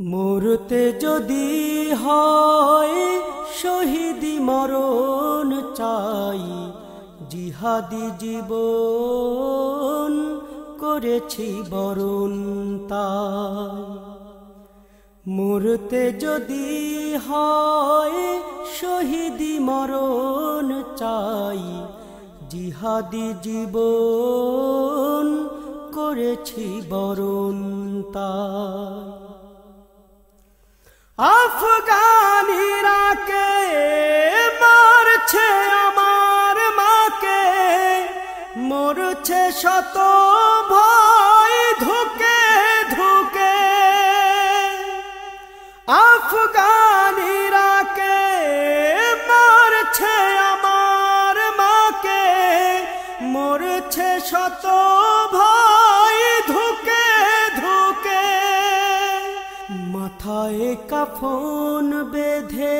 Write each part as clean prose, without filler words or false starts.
মরতে যদি হয় শহীদি মরণ চাই, জিহাদি জীবন করেছি বরণ তাই। মরতে যদি হয় শহীদি মরণ চাই, জিহাদি জীবন করেছি বরণ তাই। আফগানিরাকে মারছে আমার মাকে, মরছে শত ভয় ধুকে ধুকে। আফগানিরাকে মারছে আমার মাকে, মরছে শত ভয় ধুকে ধুকে। মাথায় কাফন বেঁধে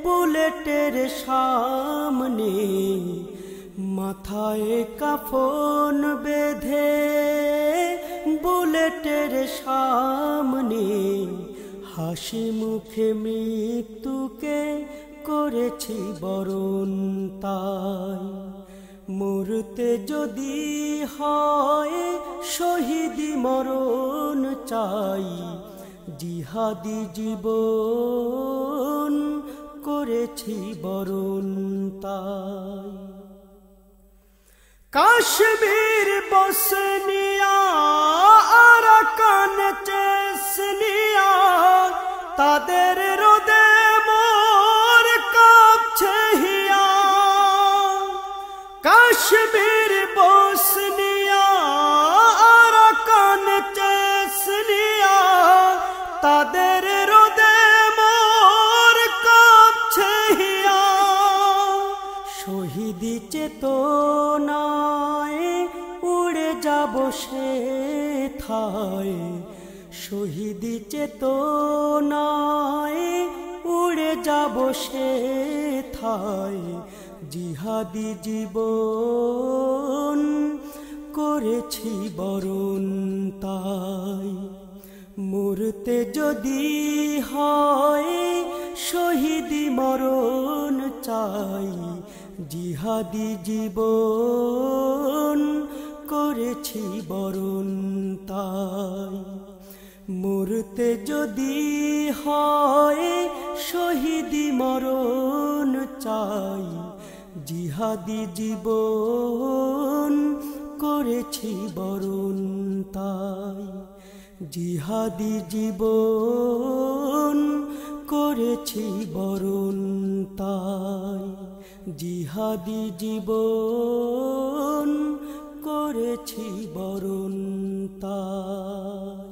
বুলেটের সামনে, মাথায় কাফন বেঁধে বুলেটের সামনে, হাসি মুখে মৃত্যুকে করেছি বরণ তাই। মরতে যদি হয় শহীদি মরণ চাই, জিহাদি জীবন করেছি বরণ তাই। কাশ্মীর বসনিয়া আরাকান চেচনিয়া, তাদের রোদে মোর কাঁপছে হিয়া। কাশ্মীর বসনিয়া আরাকান চেচনিয়া, তাদের রোদে মোর কাঁপছে হিয়া। শহীদি চেতনায় উড়ে যাব সেথায়, শহীদি চেতনায় উড়ে যাব সেথায়। জিহাদি জীবন করেছি বরণ তাই। মরতে যদি হয় শহীদি মরণ চাই, জিহাদি জীবন করেছি বরণ তাই। মরতে যদি হয় শহীদি মরণ চাই, জিহাদি জীবন করেছি বরণ তাই। জিহাদি জীবন করেছি বরণ তাই। জিহাদি জীবন করেছি বরণ তাই।